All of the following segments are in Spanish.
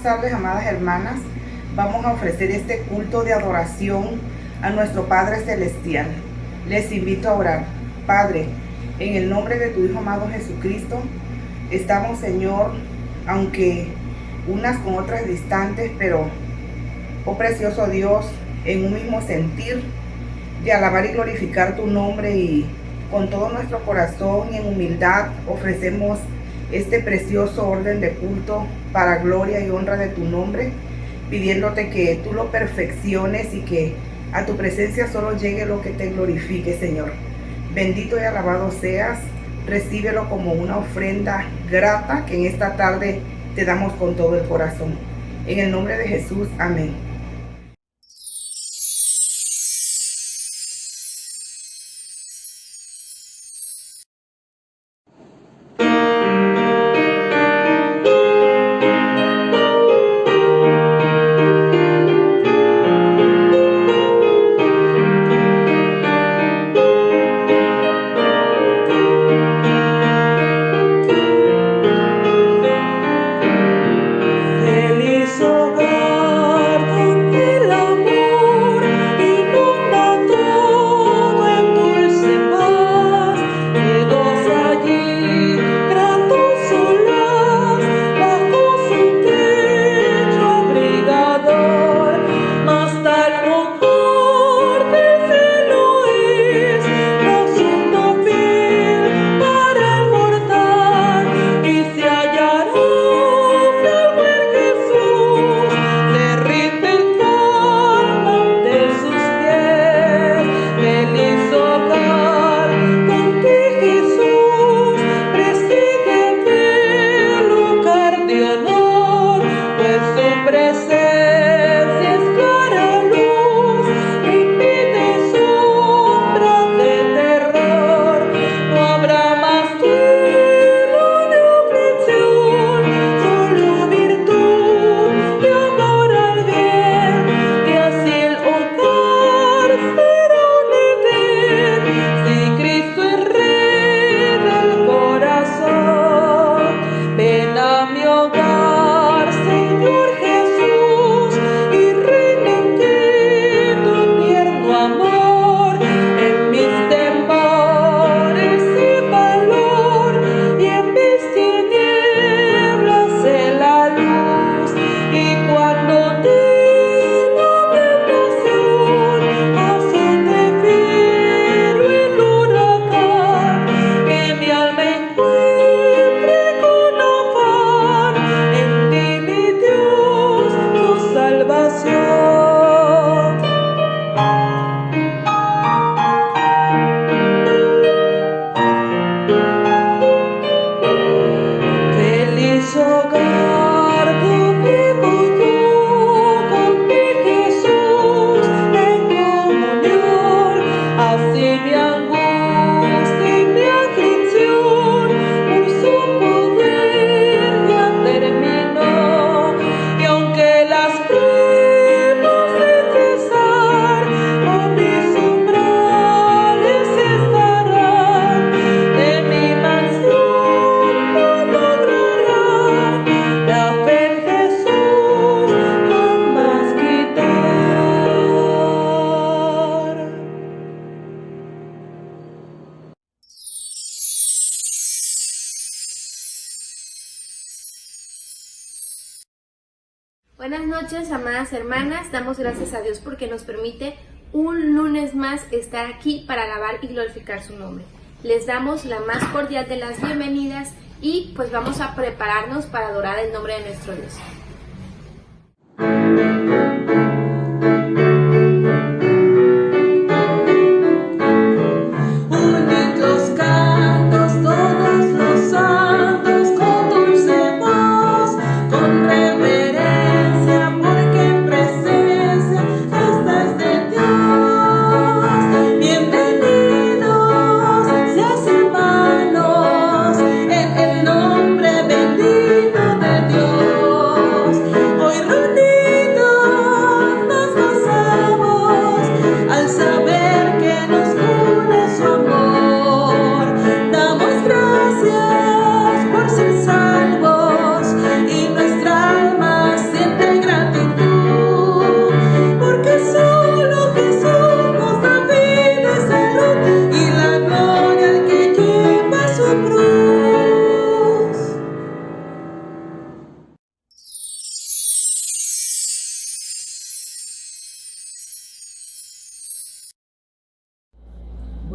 tardes, amadas hermanas. Vamos a ofrecer este culto de adoración a nuestro Padre Celestial. Les invito a orar. Padre, en el nombre de tu Hijo amado Jesucristo, estamos, Señor, aunque unas con otras distantes, pero, oh precioso Dios, en un mismo sentir de alabar y glorificar tu nombre, y con todo nuestro corazón y en humildad ofrecemos este precioso orden de culto para gloria y honra de tu nombre, pidiéndote que tú lo perfecciones y que a tu presencia solo llegue lo que te glorifique, Señor. Bendito y alabado seas. Recíbelo como una ofrenda grata que en esta tarde te damos con todo el corazón. En el nombre de Jesús, amén. Buenas noches, amadas hermanas. Damos gracias a Dios porque nos permite un lunes más estar aquí para alabar y glorificar su nombre. Les damos la más cordial de las bienvenidas y pues vamos a prepararnos para adorar el nombre de nuestro Dios. En el nombre bendito de Dios.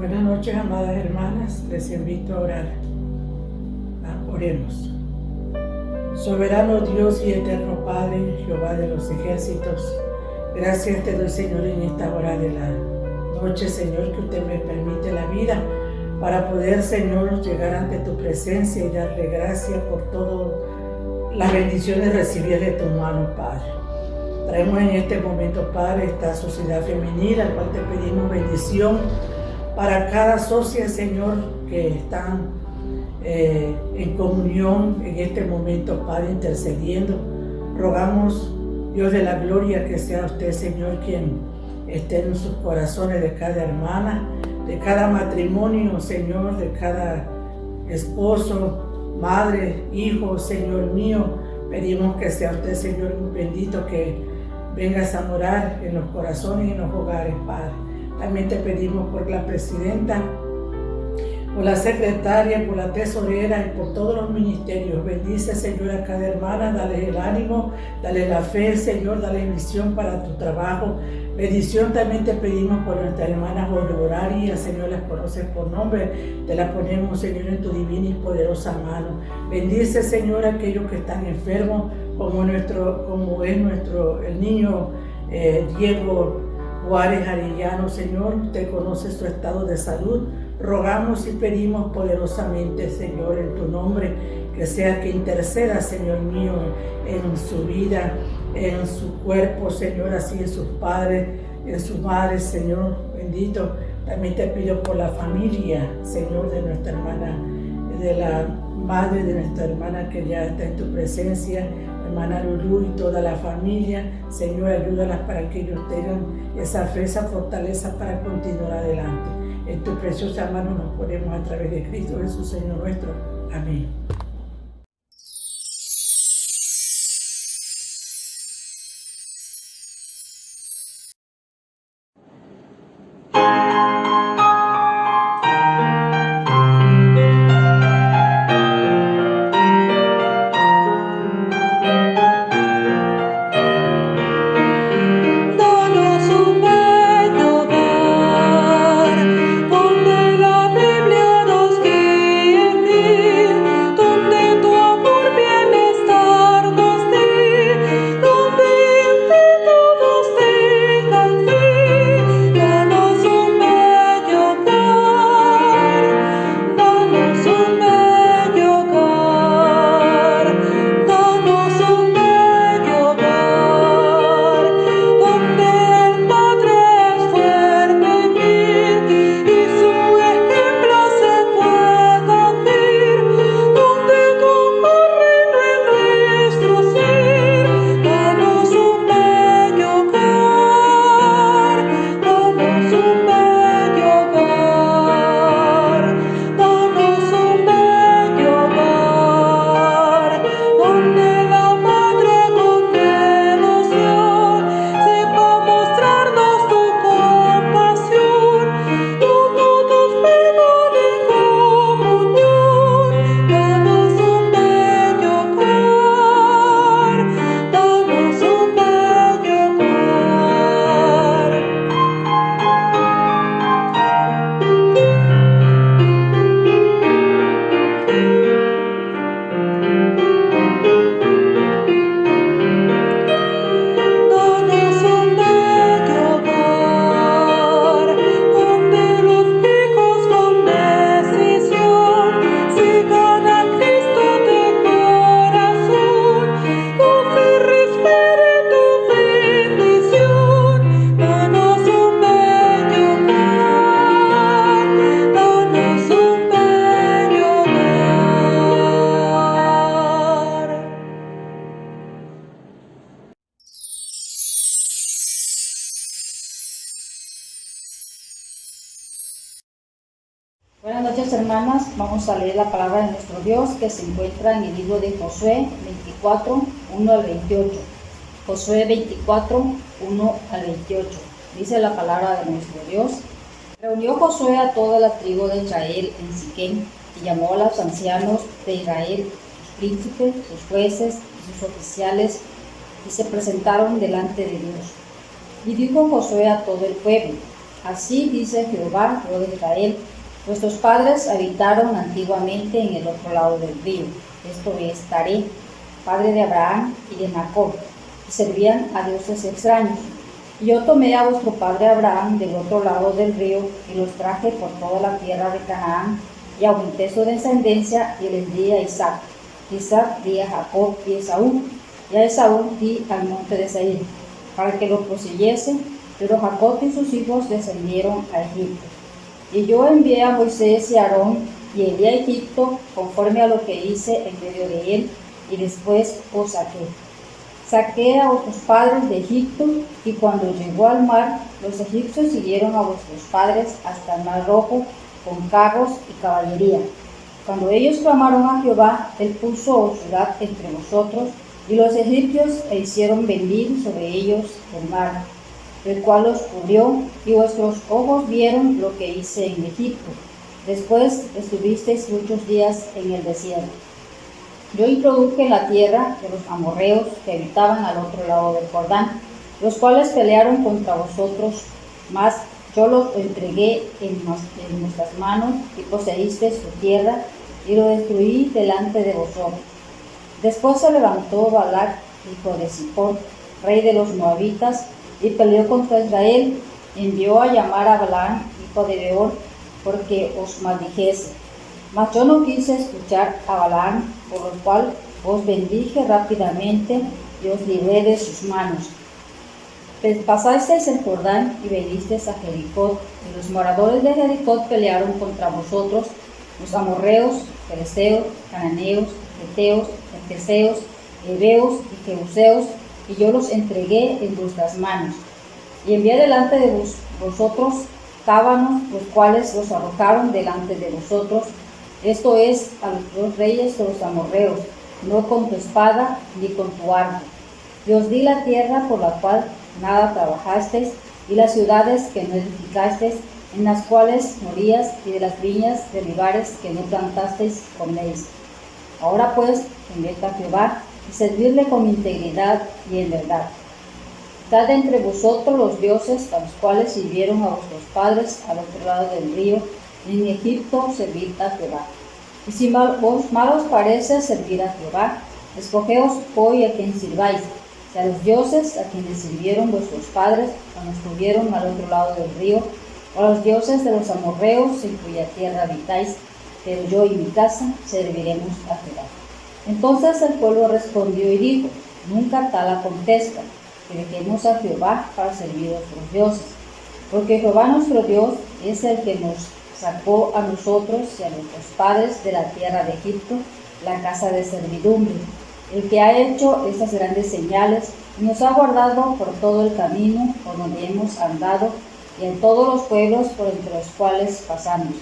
Buenas noches, amadas hermanas, les invito a orar. Oremos. Soberano Dios y eterno Padre, Jehová de los ejércitos, gracias te doy, Señor, en esta hora de la noche, Señor, que usted me permite la vida para poder, Señor, llegar ante tu presencia y darle gracias por todas las bendiciones recibidas de tu mano, Padre. Traemos en este momento, Padre, esta sociedad femenina, al cual te pedimos bendición para cada socia, Señor, que están en comunión en este momento, Padre, intercediendo. Rogamos, Dios de la gloria, que sea usted, Señor, quien esté en sus corazones de cada hermana, de cada matrimonio, Señor, de cada esposo, madre, hijo, Señor mío. Pedimos que sea usted, Señor, un bendito, que vengas a morar en los corazones y en los hogares, Padre. También te pedimos por la presidenta, por la secretaria, por la tesorera y por todos los ministerios. Bendice, Señor, a cada hermana, dale el ánimo, dale la fe, Señor, dale visión para tu trabajo. Bendición también te pedimos por nuestra hermana Honoraria, Señor, las conoces por nombre, te la ponemos, Señor, en tu divina y poderosa mano. Bendice, Señor, a aquellos que están enfermos, como es el niño Diego Juárez Arellano, Señor, usted conoce su estado de salud. Rogamos y pedimos poderosamente, Señor, en tu nombre, que sea que interceda, Señor mío, en su vida, en su cuerpo, Señor, así en sus padres, en sus madres, Señor, bendito. También te pido por la familia, Señor, de nuestra hermana, de la madre de nuestra hermana que ya está en tu presencia, hermana Lulú, y toda la familia. Señor, ayúdalas para que ellos tengan esa fe, esa fortaleza para continuar adelante. En tu preciosa mano nos ponemos a través de Cristo Jesús, Señor nuestro. Amén. Buenas noches, hermanas. Vamos a leer la palabra de nuestro Dios que se encuentra en el libro de Josué 24, 1 al 28. Josué 24, 1 al 28. Dice la palabra de nuestro Dios. Reunió Josué a toda la tribu de Israel en Siquem y llamó a los ancianos de Israel, sus príncipes, sus jueces y sus oficiales, y se presentaron delante de Dios. Y dijo Josué a todo el pueblo: Así dice Jehová, Dios de Israel: vuestros padres habitaron antiguamente en el otro lado del río, esto es Taré, padre de Abraham y de Jacob, y servían a dioses extraños. Y yo tomé a vuestro padre Abraham del otro lado del río y los traje por toda la tierra de Canaán, y aumenté su descendencia y les di a Isaac. Isaac di a Jacob y Esaú, y a Esaú di al monte de Seir, para que lo poseyese, pero Jacob y sus hijos descendieron a Egipto. Y yo envié a Moisés y a Aarón, y envié a Egipto conforme a lo que hice en medio de él, y después os saqué. Saqué a vuestros padres de Egipto, y cuando llegó al mar, los egipcios siguieron a vuestros padres hasta el mar Rojo, con carros y caballería. Cuando ellos clamaron a Jehová, él puso oscuridad entre vosotros, y los egipcios hicieron venir sobre ellos el mar, el cual los cubrió, y vuestros ojos vieron lo que hice en Egipto. Después estuvisteis muchos días en el desierto. Yo introduje la tierra de los amorreos que habitaban al otro lado del Jordán, los cuales pelearon contra vosotros, mas yo los entregué en nuestras manos, y poseísteis su tierra, y lo destruí delante de vosotros. Después se levantó Balac, hijo de Zippor, rey de los moabitas, y peleó contra Israel. Envió a llamar a Balaam, hijo de Beor, porque os maldijese. Mas yo no quise escuchar a Balaam, por lo cual os bendije rápidamente y os libré de sus manos. Pasasteis el Jordán y venisteis a Jericó, y los moradores de Jericó pelearon contra vosotros, los amorreos, fereceos, cananeos, heteos, gergeseos, heveos y jebuseos, y yo los entregué en vuestras manos. Y envié delante de vosotros cábanos, los cuales los arrojaron delante de vosotros, esto es, a los dos reyes de los amorreos, no con tu espada ni con tu arco. Y os di la tierra por la cual nada trabajasteis, y las ciudades que no edificasteis, en las cuales morías, y de las viñas de olivares que no plantasteis, coméis. Ahora pues, temed a Jehová, y servirle con integridad y en verdad. Quitad entre vosotros los dioses a los cuales sirvieron a vuestros padres al otro lado del río, y en Egipto servid a Jehová. Y si mal os parece servir a Jehová, escogeos hoy a quien sirváis, si a los dioses a quienes sirvieron vuestros padres cuando estuvieron al otro lado del río, o a los dioses de los amorreos en cuya tierra habitáis, pero yo y mi casa serviremos a Jehová. Entonces el pueblo respondió y dijo: nunca tal acontezca, que dejemos a Jehová para servir a otros dioses, porque Jehová nuestro Dios es el que nos sacó a nosotros y a nuestros padres de la tierra de Egipto, la casa de servidumbre, el que ha hecho estas grandes señales y nos ha guardado por todo el camino por donde hemos andado y en todos los pueblos por entre los cuales pasamos.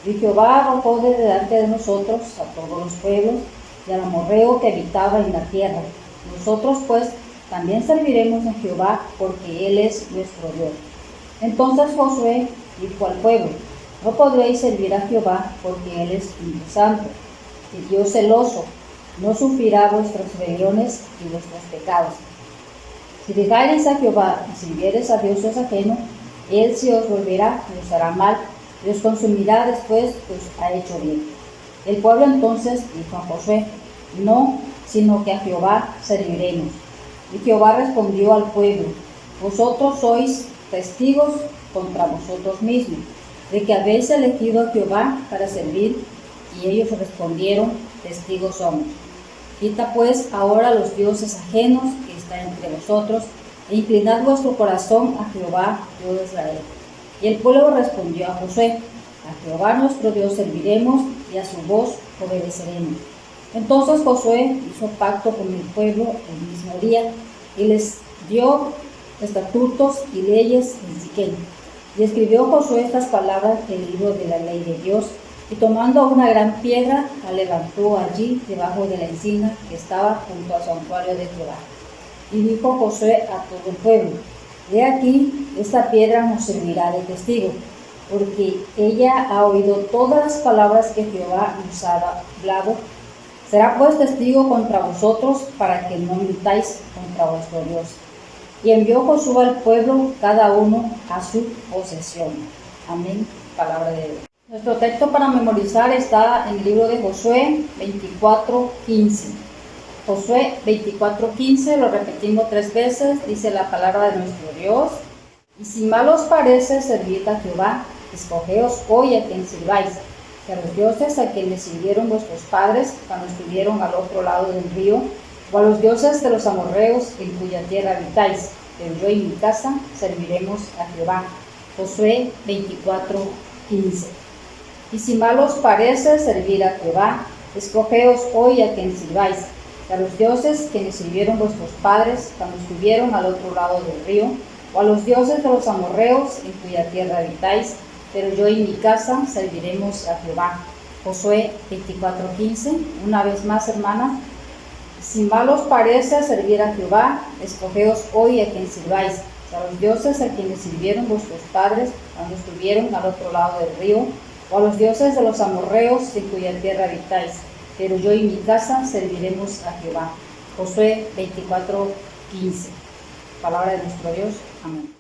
Y Jehová arrojó de delante de nosotros a todos los pueblos y al amorreo que habitaba en la tierra. Nosotros pues también serviremos a Jehová, porque Él es nuestro Dios. Entonces Josué dijo al pueblo: no podréis servir a Jehová, porque Él es Dios santo, y Dios celoso, no sufrirá vuestras rebeliones y vuestros pecados. Si dejareis a Jehová y sirviereis a dioses ajenos, Él se os volverá y os hará mal, y os consumirá después que os ha hecho bien. El pueblo entonces dijo a Josué: no, sino que a Jehová serviremos. Y Jehová respondió al pueblo: vosotros sois testigos contra vosotros mismos, de que habéis elegido a Jehová para servir. Y ellos respondieron: testigos somos. Quita pues ahora los dioses ajenos que están entre vosotros, e inclinad vuestro corazón a Jehová, Dios de Israel. Y el pueblo respondió a Josué: a Jehová nuestro Dios serviremos, y a su voz obedeceremos. Entonces Josué hizo pacto con el pueblo el mismo día, y les dio estatutos y leyes en Siquem. Y escribió Josué estas palabras en el libro de la ley de Dios, y tomando una gran piedra, la levantó allí debajo de la encina que estaba junto al santuario de Jehová. Y dijo Josué a todo el pueblo: he aquí, esta piedra nos servirá de testigo, porque ella ha oído todas las palabras que Jehová nos ha hablado. Será pues testigo contra vosotros, para que no mintáis contra vuestro Dios. Y envió Josué al pueblo, cada uno a su posesión. Amén. Palabra de Dios. Nuestro texto para memorizar está en el libro de Josué 24:15. Josué 24:15, lo repetimos 3 veces, dice la palabra de nuestro Dios. Y si mal os parece servir a Jehová, escogeos hoy a quien sirváis, que a los dioses a quienes sirvieron vuestros padres cuando estuvieron al otro lado del río, o a los dioses de los amorreos en cuya tierra habitáis, pero yo y mi casa serviremos a Jehová. Josué 24:15. Y si mal os parece servir a Jehová, escogeos hoy a quien sirváis, que a los dioses quienes sirvieron vuestros padres cuando estuvieron al otro lado del río, o a los dioses de los amorreos en cuya tierra habitáis, pero yo y mi casa serviremos a Jehová. Josué 24:15. Una vez más, hermanas. Si mal os parece servir a Jehová, escogeos hoy a quien sirváis, a los dioses a quienes sirvieron vuestros padres cuando estuvieron al otro lado del río, o a los dioses de los amorreos en cuya tierra habitáis, pero yo y mi casa serviremos a Jehová. Josué 24:15. Palabra de nuestro Dios. Amén.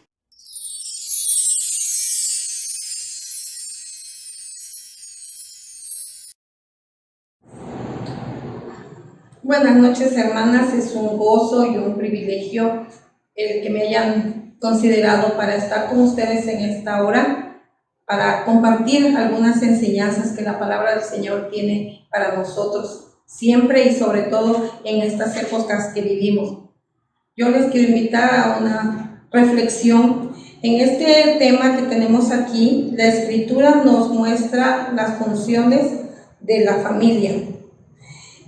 Buenas noches, hermanas. Es un gozo y un privilegio el que me hayan considerado para estar con ustedes en esta hora, para compartir algunas enseñanzas que la palabra del Señor tiene para nosotros, siempre y sobre todo en estas épocas que vivimos. Yo les quiero invitar a una reflexión. En este tema que tenemos aquí, la Escritura nos muestra las funciones de la familia.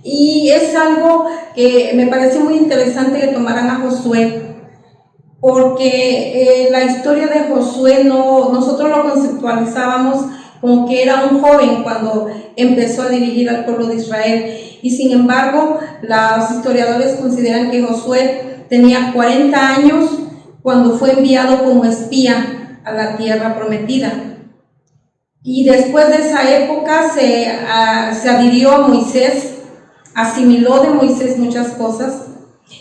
Y es algo que me parece muy interesante que tomaran a Josué, porque la historia de Josué nosotros lo conceptualizábamos como que era un joven cuando empezó a dirigir al pueblo de Israel, y sin embargo los historiadores consideran que Josué tenía 40 años cuando fue enviado como espía a la tierra prometida. Y después de esa época se adhirió a Moisés, asimiló de Moisés muchas cosas,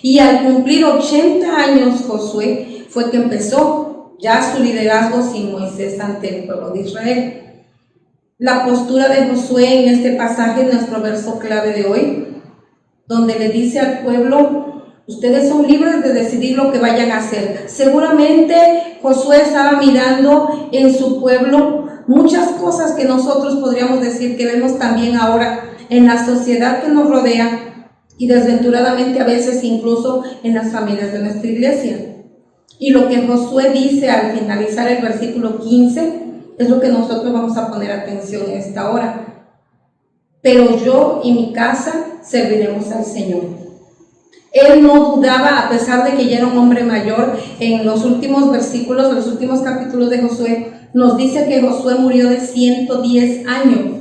y al cumplir 80 años Josué fue que empezó ya su liderazgo sin Moisés ante el pueblo de Israel. La postura de Josué en este pasaje, nuestro verso clave de hoy, donde le dice al pueblo: ustedes son libres de decidir lo que vayan a hacer. Seguramente Josué estaba mirando en su pueblo muchas cosas que nosotros podríamos decir que vemos también ahora en la sociedad que nos rodea, y desventuradamente a veces incluso en las familias de nuestra iglesia. Y lo que Josué dice al finalizar el versículo 15 es lo que nosotros vamos a poner atención en esta hora. Pero yo y mi casa serviremos al Señor. Él no dudaba, a pesar de que ya era un hombre mayor. En los últimos versículos, los últimos capítulos de Josué, nos dice que Josué murió de 110 años.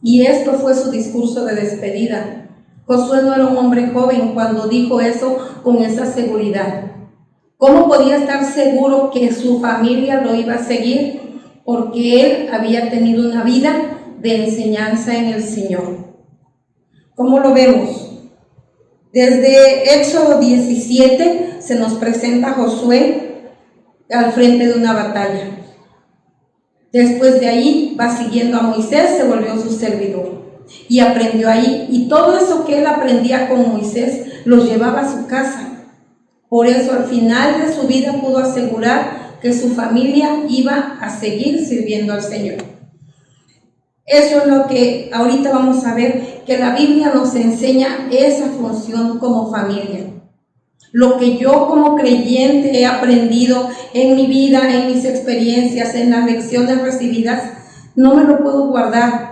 Y esto fue su discurso de despedida. Josué no era un hombre joven cuando dijo eso con esa seguridad. ¿Cómo podía estar seguro que su familia lo iba a seguir? Porque él había tenido una vida de enseñanza en el Señor. ¿Cómo lo vemos? Desde Éxodo 17 se nos presenta a Josué al frente de una batalla. Después de ahí va siguiendo a Moisés, se volvió su servidor y aprendió ahí, y todo eso que él aprendía con Moisés lo llevaba a su casa. Por eso al final de su vida pudo asegurar que su familia iba a seguir sirviendo al Señor. Eso es lo que ahorita vamos a ver, que la Biblia nos enseña esa función como familia. Lo que yo como creyente he aprendido en mi vida, en mis experiencias, en las lecciones recibidas, no me lo puedo guardar.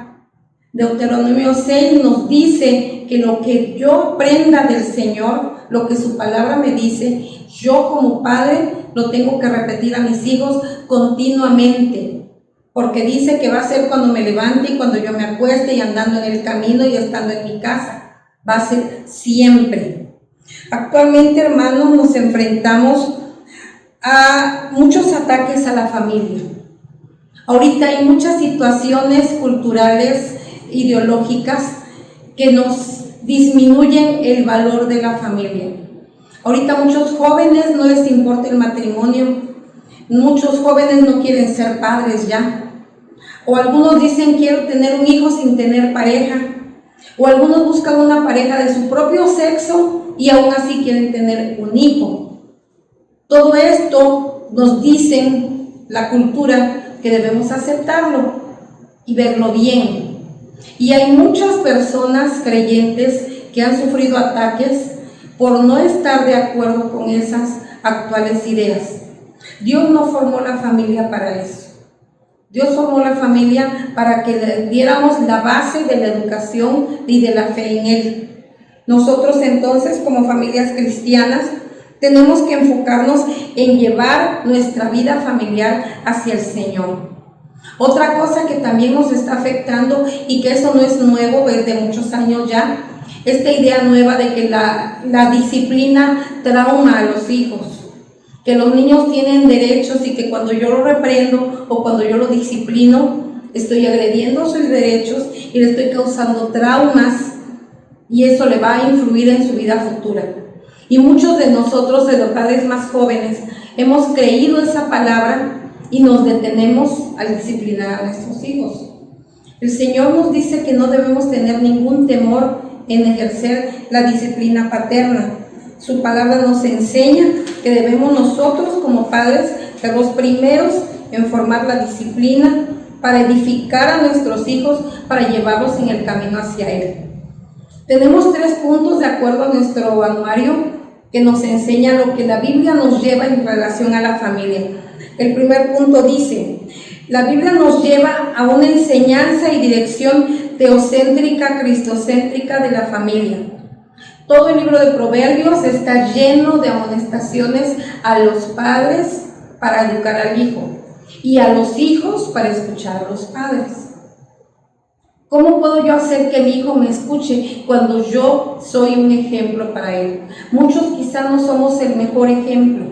Deuteronomio 6 nos dice que lo que yo aprenda del Señor, lo que su palabra me dice, yo como padre lo tengo que repetir a mis hijos continuamente, porque dice que va a ser cuando me levante y cuando yo me acueste y andando en el camino y estando en mi casa. Va a ser siempre. Actualmente, hermanos, nos enfrentamos a muchos ataques a la familia. Ahorita hay muchas situaciones culturales, ideológicas, que nos disminuyen el valor de la familia. Ahorita muchos jóvenes no les importa el matrimonio, muchos jóvenes no quieren ser padres ya, o algunos dicen quiero tener un hijo sin tener pareja, o algunos buscan una pareja de su propio sexo y aún así quieren tener un hijo. Todo esto nos dicen la cultura que debemos aceptarlo y verlo bien. Y hay muchas personas creyentes que han sufrido ataques por no estar de acuerdo con esas actuales ideas. Dios no formó la familia para eso. Dios formó la familia para que le diéramos la base de la educación y de la fe en Él. Nosotros entonces, como familias cristianas, tenemos que enfocarnos en llevar nuestra vida familiar hacia el Señor. Otra cosa que también nos está afectando, y que eso no es nuevo desde muchos años ya, esta idea nueva de que la disciplina trauma a los hijos, que los niños tienen derechos y que cuando yo lo reprendo o cuando yo lo disciplino, estoy agrediendo sus derechos y le estoy causando traumas, y eso le va a influir en su vida futura. Y muchos de nosotros, de los padres más jóvenes, hemos creído esa palabra y nos detenemos al disciplinar a nuestros hijos. El Señor nos dice que no debemos tener ningún temor en ejercer la disciplina paterna. Su palabra nos enseña que debemos nosotros como padres ser los primeros en formar la disciplina para edificar a nuestros hijos, para llevarlos en el camino hacia Él. Tenemos 3 puntos de acuerdo a nuestro anuario que nos enseña lo que la Biblia nos lleva en relación a la familia. El primer punto dice: la Biblia nos lleva a una enseñanza y dirección teocéntrica, cristocéntrica de la familia. Todo el libro de Proverbios está lleno de amonestaciones a los padres para educar al hijo y a los hijos para escuchar a los padres. ¿Cómo puedo yo hacer que mi hijo me escuche cuando yo soy un ejemplo para él? Muchos quizá no somos el mejor ejemplo,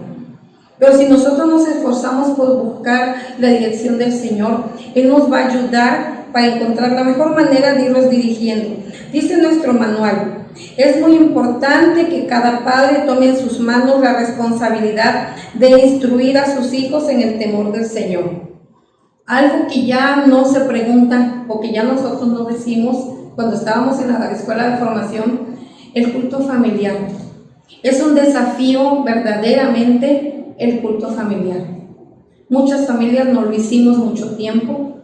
pero si nosotros nos esforzamos por buscar la dirección del Señor, Él nos va a ayudar para encontrar la mejor manera de irlos dirigiendo. Dice nuestro manual: es muy importante que cada padre tome en sus manos la responsabilidad de instruir a sus hijos en el temor del Señor. Algo que ya no se pregunta o que ya nosotros no decimos cuando estábamos en la escuela de formación: el culto familiar. Es un desafío verdaderamente el culto familiar. Muchas familias no lo hicimos mucho tiempo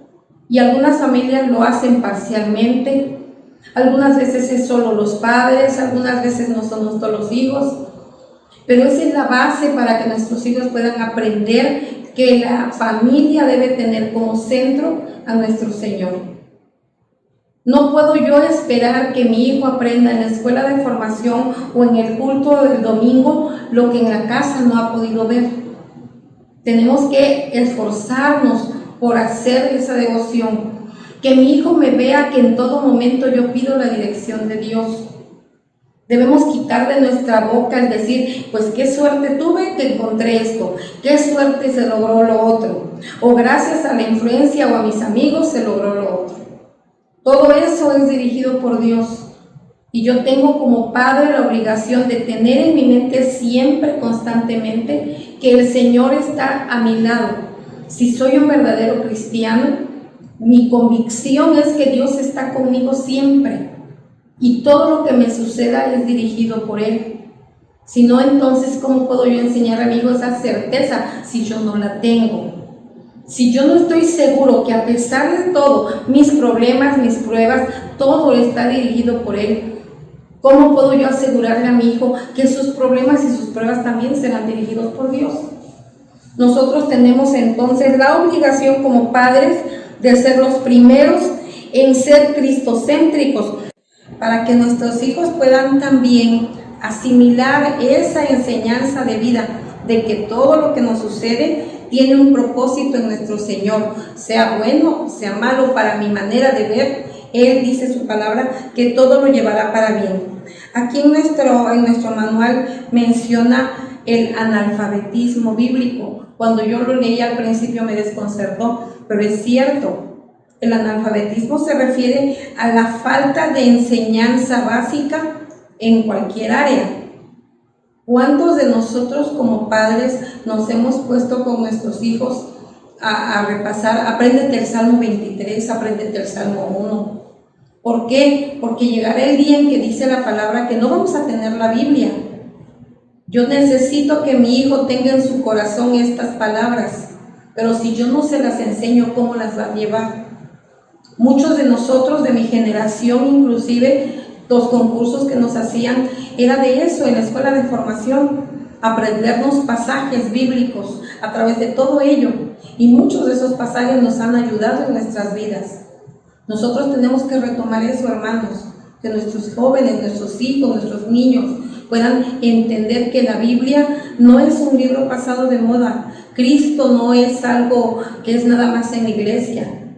y algunas familias lo hacen parcialmente. Algunas veces es solo los padres, algunas veces no son todos los hijos, pero esa es la base para que nuestros hijos puedan aprender que la familia debe tener como centro a nuestro Señor. No puedo yo esperar que mi hijo aprenda en la escuela de formación o en el culto del domingo lo que en la casa no ha podido ver. Tenemos que esforzarnos por hacer esa devoción. Que mi hijo me vea que en todo momento yo pido la dirección de Dios. Debemos quitar de nuestra boca el decir: pues qué suerte tuve que encontré esto, qué suerte se logró lo otro, o gracias a la influencia o a mis amigos se logró lo otro. Todo eso es dirigido por Dios, y yo tengo como padre la obligación de tener en mi mente siempre, constantemente, que el Señor está a mi lado. Si soy un verdadero cristiano, mi convicción es que Dios está conmigo siempre, y todo lo que me suceda es dirigido por Él. Si no, entonces, ¿cómo puedo yo enseñar a mi hijo esa certeza si yo no la tengo? Si yo no estoy seguro que a pesar de todo, mis problemas, mis pruebas, todo está dirigido por Él, ¿cómo puedo yo asegurarle a mi hijo que sus problemas y sus pruebas también serán dirigidos por Dios? Nosotros tenemos entonces la obligación como padres de ser los primeros en ser cristocéntricos, para que nuestros hijos puedan también asimilar esa enseñanza de vida, de que todo lo que nos sucede tiene un propósito en nuestro Señor, sea bueno, sea malo. Para mi manera de ver, Él dice su palabra que todo lo llevará para bien. Aquí en nuestro manual menciona el analfabetismo bíblico. Cuando yo lo leí al principio me desconcertó, pero es cierto. El analfabetismo se refiere a la falta de enseñanza básica en cualquier área. ¿Cuántos de nosotros como padres nos hemos puesto con nuestros hijos a repasar? Apréndete el Salmo 23, apréndete el Salmo 1. ¿Por qué? Porque llegará el día en que dice la palabra que no vamos a tener la Biblia. Yo necesito que mi hijo tenga en su corazón estas palabras, pero si yo no se las enseño, ¿cómo las va a llevar? Muchos de nosotros, de mi generación inclusive, los concursos que nos hacían era de eso, en la escuela de formación, aprendernos pasajes bíblicos a través de todo ello, y muchos de esos pasajes nos han ayudado en nuestras vidas. Nosotros tenemos que retomar eso, hermanos, que nuestros jóvenes, nuestros hijos, nuestros niños puedan entender que la Biblia no es un libro pasado de moda. Cristo no es algo que es nada más en la iglesia.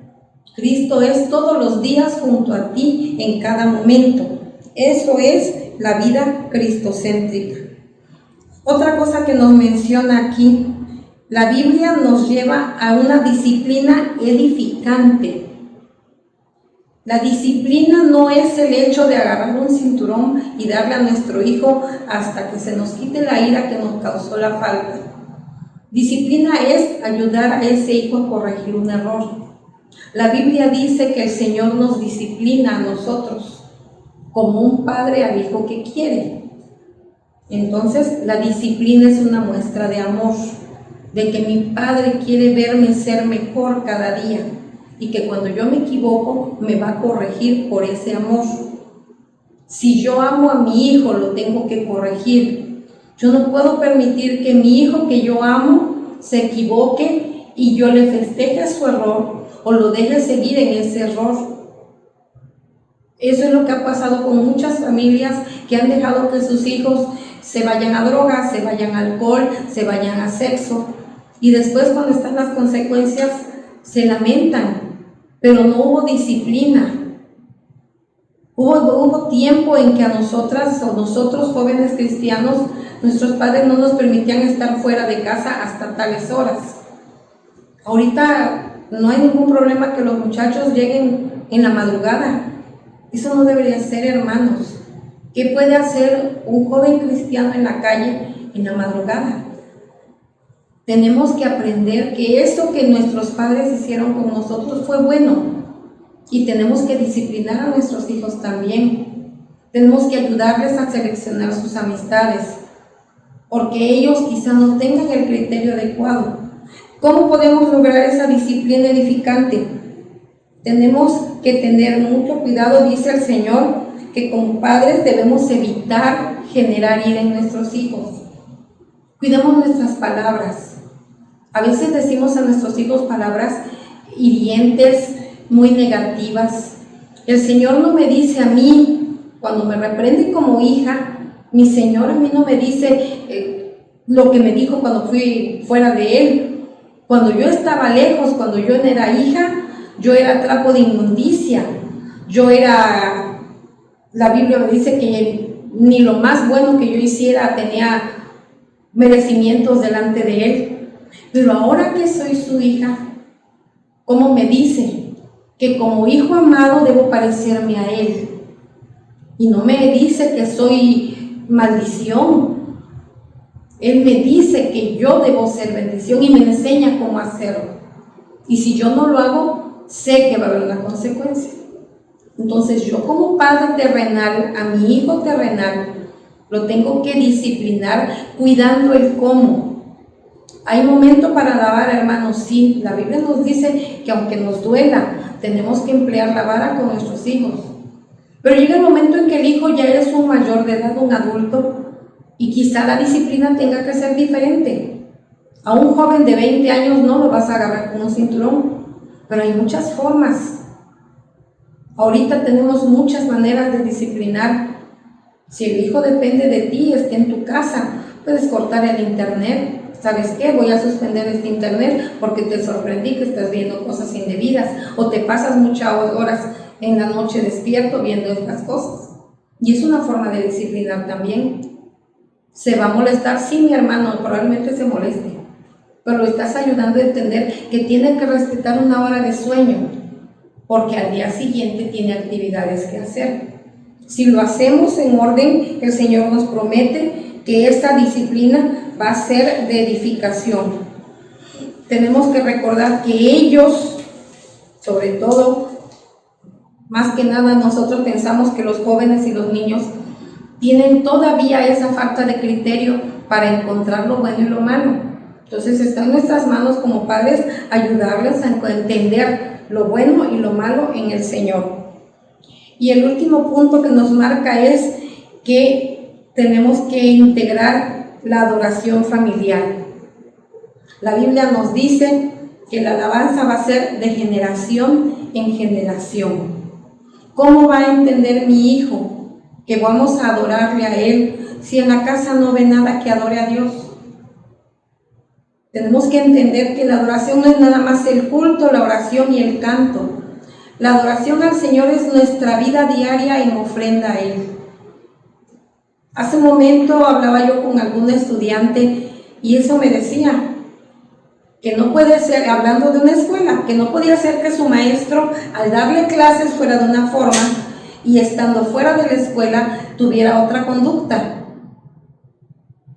Cristo es todos los días junto a ti en cada momento. Eso es la vida cristocéntrica. Otra cosa que nos menciona aquí, la Biblia nos lleva a una disciplina edificante. La disciplina no es el hecho de agarrar un cinturón y darle a nuestro hijo hasta que se nos quite la ira que nos causó la falta. Disciplina es ayudar a ese hijo a corregir un error. La Biblia dice que el Señor nos disciplina a nosotros como un padre al hijo que quiere. Entonces, la disciplina es una muestra de amor, de que mi padre quiere verme ser mejor cada día y que cuando yo me equivoco me va a corregir por ese amor. Si yo amo a mi hijo, lo tengo que corregir. Yo no puedo permitir que mi hijo que yo amo se equivoque y yo le festeje su error o lo deje seguir en ese error. Eso es lo que ha pasado con muchas familias que han dejado que sus hijos se vayan a drogas, se vayan a alcohol, se vayan a sexo, y después cuando están las consecuencias se lamentan, pero no hubo disciplina. Hubo tiempo en que a nosotras o nosotros jóvenes cristianos, nuestros padres no nos permitían estar fuera de casa hasta tales horas. Ahorita no hay ningún problema que los muchachos lleguen en la madrugada. Eso no debería ser, hermanos. ¿Qué puede hacer un joven cristiano en la calle en la madrugada? Tenemos que aprender que eso que nuestros padres hicieron con nosotros fue bueno, y tenemos que disciplinar a nuestros hijos también. Tenemos que ayudarles a seleccionar sus amistades, porque ellos quizá no tengan el criterio adecuado. ¿Cómo podemos lograr esa disciplina edificante? Tenemos que tener mucho cuidado, dice el Señor, que como padres debemos evitar generar ira en nuestros hijos. Cuidemos nuestras palabras. A veces decimos a nuestros hijos palabras hirientes, muy negativas. El Señor no me dice a mí, cuando me reprende como hija, mi Señor a mí no me dice lo que me dijo cuando fui fuera de Él. Cuando yo estaba lejos, cuando yo no era hija, yo era trapo de inmundicia. La Biblia me dice que ni lo más bueno que yo hiciera tenía merecimientos delante de Él. Pero ahora que soy su hija, ¿cómo me dice? Que como hijo amado debo parecerme a Él. Y no me dice que soy maldición. Él me dice que yo debo ser bendición y me enseña cómo hacerlo. Y si yo no lo hago, sé que va a haber una consecuencia. Entonces yo como padre terrenal, a mi hijo terrenal, lo tengo que disciplinar cuidando el cómo. ¿Hay momento para lavar, hermanos? Sí, la Biblia nos dice que aunque nos duela, tenemos que emplear la vara con nuestros hijos. Pero llega el momento en que el hijo ya es un mayor de edad, un adulto, y quizá la disciplina tenga que ser diferente. A un joven de 20 años no lo vas a agarrar con un cinturón, pero hay muchas formas. Ahorita tenemos muchas maneras de disciplinar. Si el hijo depende de ti, esté en tu casa, puedes cortar el internet. ¿Sabes qué? Voy a suspender este internet porque te sorprendí que estás viendo cosas indebidas, o te pasas muchas horas en la noche despierto viendo estas cosas. Y es una forma de disciplinar también. ¿Se va a molestar? Sí, mi hermano, probablemente se moleste, pero lo estás ayudando a entender que tiene que respetar una hora de sueño, porque al día siguiente tiene actividades que hacer. Si lo hacemos en orden, el Señor nos promete que esta disciplina va a ser de edificación. Tenemos que recordar que ellos, sobre todo, más que nada nosotros pensamos que los jóvenes y los niños tienen todavía esa falta de criterio para encontrar lo bueno y lo malo. Entonces está en nuestras manos como padres ayudarles a entender lo bueno y lo malo en el Señor. Y el último punto que nos marca es que tenemos que integrar la adoración familiar. La Biblia nos dice que la alabanza va a ser de generación en generación. ¿Cómo va a entender mi hijo que vamos a adorarle a Él si en la casa no ve nada que adore a Dios? Tenemos que entender que la adoración no es nada más el culto, la oración y el canto. La adoración al Señor es nuestra vida diaria en ofrenda a Él. Hace un momento hablaba yo con algún estudiante y eso me decía, que no puede ser, hablando de una escuela, que no podía ser que su maestro al darle clases fuera de una forma y estando fuera de la escuela tuviera otra conducta.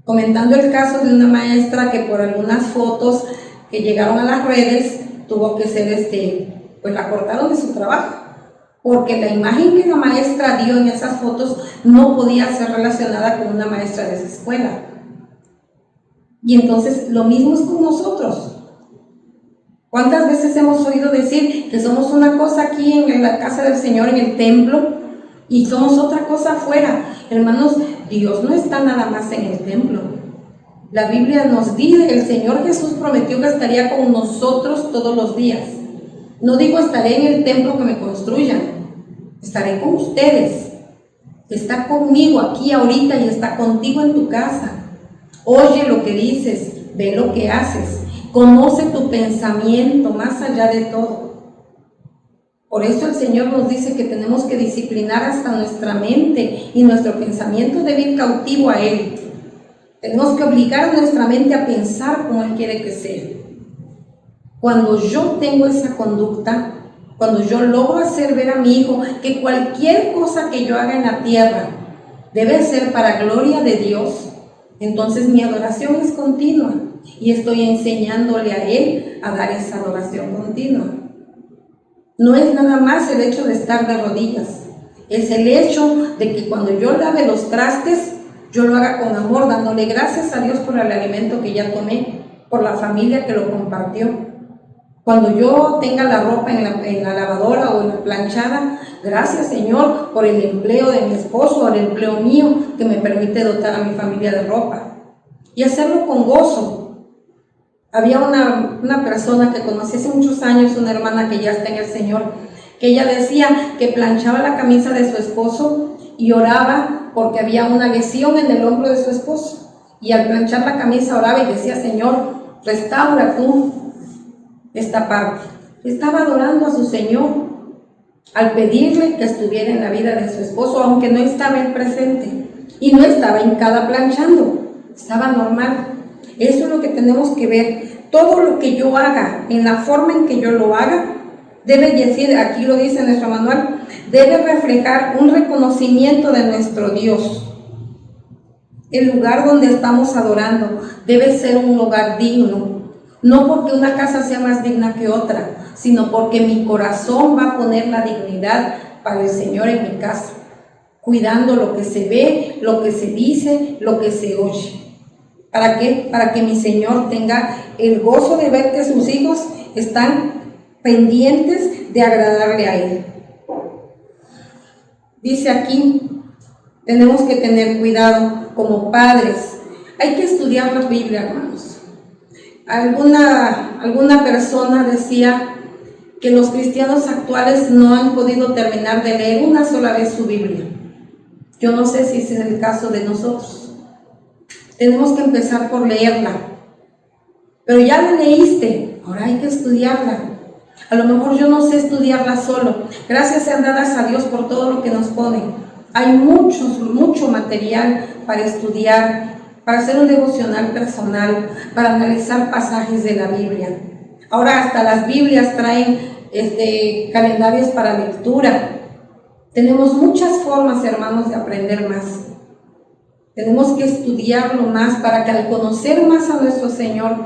Comentando el caso de una maestra que por algunas fotos que llegaron a las redes tuvo que ser, pues la cortaron de su trabajo, porque la imagen que la maestra dio en esas fotos no podía ser relacionada con una maestra de esa escuela. Y entonces lo mismo es con nosotros. ¿Cuántas veces hemos oído decir que somos una cosa aquí en la casa del Señor, en el templo, y somos otra cosa afuera? Hermanos, Dios no está nada más en el templo. La Biblia nos dice, el Señor Jesús prometió que estaría con nosotros todos los días. No digo estaré en el templo que me construyan, estaré con ustedes. Está conmigo aquí ahorita y está contigo en tu casa. Oye lo que dices, ve lo que haces. Conoce tu pensamiento más allá de todo. Por eso el Señor nos dice que tenemos que disciplinar hasta nuestra mente y nuestro pensamiento debe ir cautivo a Él. Tenemos que obligar a nuestra mente a pensar como Él quiere que sea. Cuando yo tengo esa conducta, cuando yo logro hacer ver a mi hijo que cualquier cosa que yo haga en la tierra debe ser para gloria de Dios, entonces mi adoración es continua. Y estoy enseñándole a él a dar esa adoración continua. No es nada más el hecho de estar de rodillas, es el hecho de que cuando yo lave los trastes, yo lo haga con amor, dándole gracias a Dios por el alimento que ya tomé, por la familia que lo compartió. Cuando yo tenga la ropa en la lavadora o en la planchada, gracias Señor por el empleo de mi esposo o el empleo mío que me permite dotar a mi familia de ropa. Y hacerlo con gozo. Había una persona que conocí hace muchos años, una hermana que ya está en el Señor, que ella decía que planchaba la camisa de su esposo y oraba porque había una lesión en el hombro de su esposo. Y al planchar la camisa oraba y decía, Señor, restaura tú esta parte. Estaba adorando a su Señor al pedirle que estuviera en la vida de su esposo, aunque no estaba él presente. Y no estaba hincada planchando, estaba normal. Eso es lo que tenemos que ver. Todo lo que yo haga, en la forma en que yo lo haga, debe decir, aquí lo dice nuestro manual, debe reflejar un reconocimiento de nuestro Dios. El lugar donde estamos adorando debe ser un lugar digno, no porque una casa sea más digna que otra, sino porque mi corazón va a poner la dignidad para el Señor en mi casa, cuidando lo que se ve, lo que se dice, lo que se oye. ¿Para qué? Para que mi Señor tenga el gozo de ver que sus hijos están pendientes de agradarle a Él. Dice aquí, tenemos que tener cuidado como padres. Hay que estudiar la Biblia, hermanos. Alguna persona decía que los cristianos actuales no han podido terminar de leer una sola vez su Biblia. Yo no sé si ese es el caso de nosotros. Tenemos que empezar por leerla. Pero ya la leíste, ahora hay que estudiarla. A lo mejor yo no sé estudiarla solo. Gracias sean dadas a Dios por todo lo que nos pone. Hay mucho material para estudiar, para hacer un devocional personal, para analizar pasajes de la Biblia. Ahora hasta las Biblias traen calendarios para lectura. Tenemos muchas formas, hermanos, de aprender más. Tenemos que estudiarlo más para que al conocer más a nuestro Señor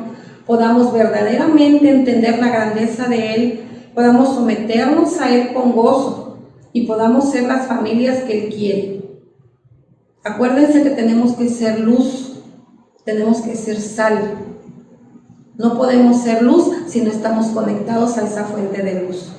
podamos verdaderamente entender la grandeza de Él, podamos someternos a Él con gozo y podamos ser las familias que Él quiere. Acuérdense que tenemos que ser luz, tenemos que ser sal. No podemos ser luz si no estamos conectados a esa fuente de luz.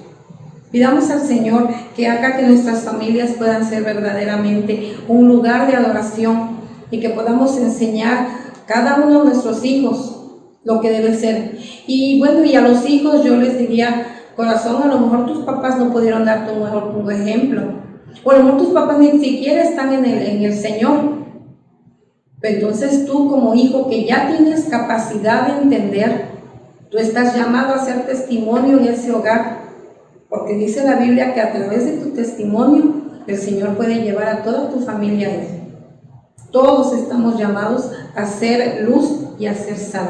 Pidamos al Señor que haga que nuestras familias puedan ser verdaderamente un lugar de adoración y que podamos enseñar cada uno de nuestros hijos lo que debe ser. Y bueno, y a los hijos yo les diría, corazón, a lo mejor tus papás no pudieron darte un ejemplo, o a lo mejor tus papás ni siquiera están en el Señor. Pero entonces tú como hijo que ya tienes capacidad de entender, tú estás llamado a ser testimonio en ese hogar, porque dice la Biblia que a través de tu testimonio el Señor puede llevar a toda tu familia a Él. Todos estamos llamados a ser luz y a ser sal.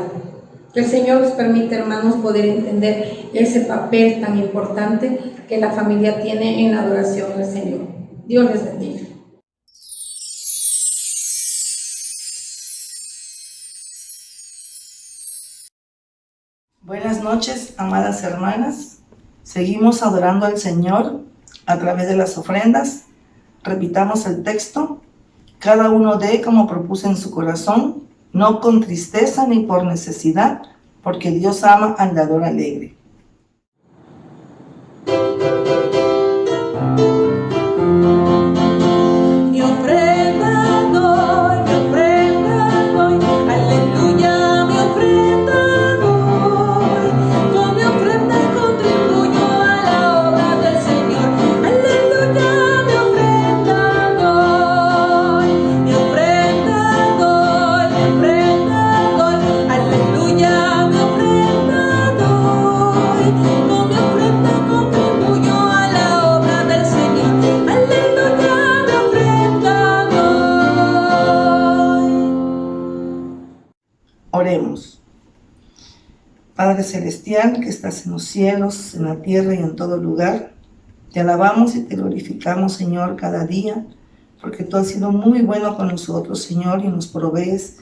Que el Señor nos permita, hermanos, poder entender ese papel tan importante que la familia tiene en la adoración al Señor. Dios les bendiga. Buenas noches, amadas hermanas. Seguimos adorando al Señor a través de las ofrendas. Repitamos el texto. Cada uno dé como propuso en su corazón, no con tristeza ni por necesidad, porque Dios ama al dador alegre. Oremos. Padre Celestial, que estás en los cielos, en la tierra y en todo lugar, te alabamos y te glorificamos, Señor, cada día, porque tú has sido muy bueno con nosotros, Señor, y nos provees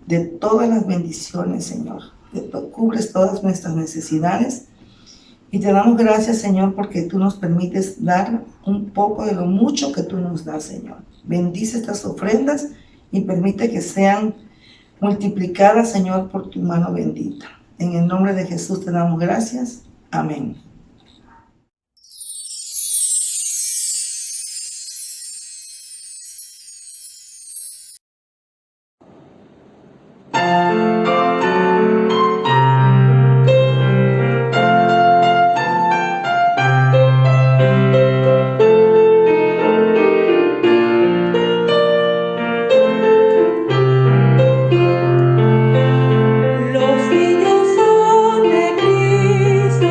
de todas las bendiciones, Señor. Cubres todas nuestras necesidades y te damos gracias, Señor, porque tú nos permites dar un poco de lo mucho que tú nos das, Señor. Bendice estas ofrendas y permite que sean multiplicadas, Señor, por tu mano bendita. En el nombre de Jesús te damos gracias. Amén. Los niños son de Cristo.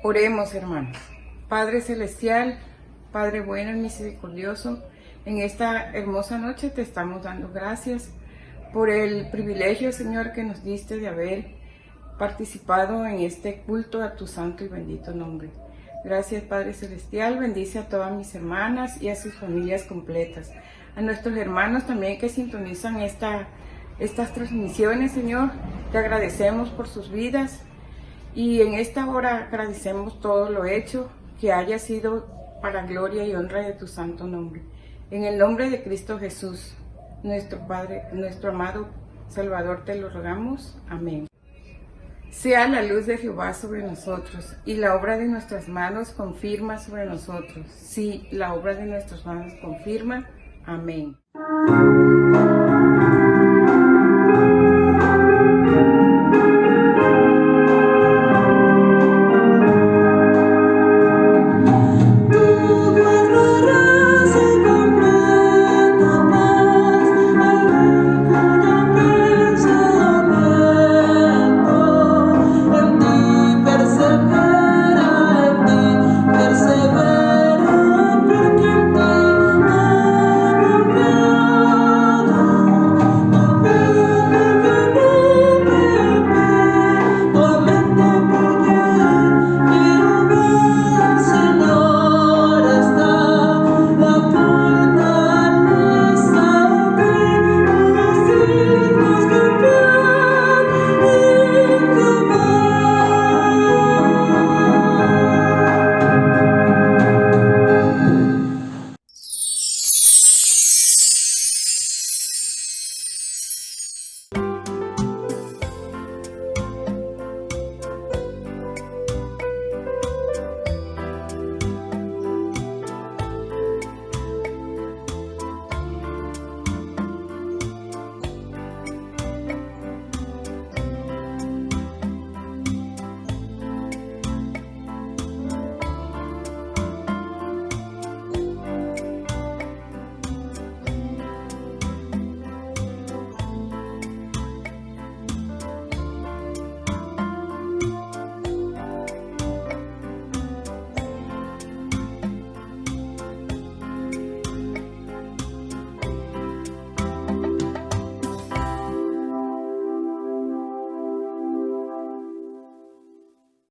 Oremos, hermanos. Padre Celestial, Padre bueno y misericordioso, en esta hermosa noche te estamos dando gracias por el privilegio, Señor, que nos diste de haber participado en este culto a tu santo y bendito nombre. Gracias, Padre Celestial, bendice a todas mis hermanas y a sus familias completas. A nuestros hermanos también que sintonizan estas transmisiones, Señor, te agradecemos por sus vidas y en esta hora agradecemos todo lo hecho, que haya sido para gloria y honra de tu santo nombre. En el nombre de Cristo Jesús, nuestro Padre, nuestro amado Salvador, te lo rogamos. Amén. Sea la luz de Jehová sobre nosotros, y la obra de nuestras manos confirma sobre nosotros. Sí, la obra de nuestras manos confirma. Amén.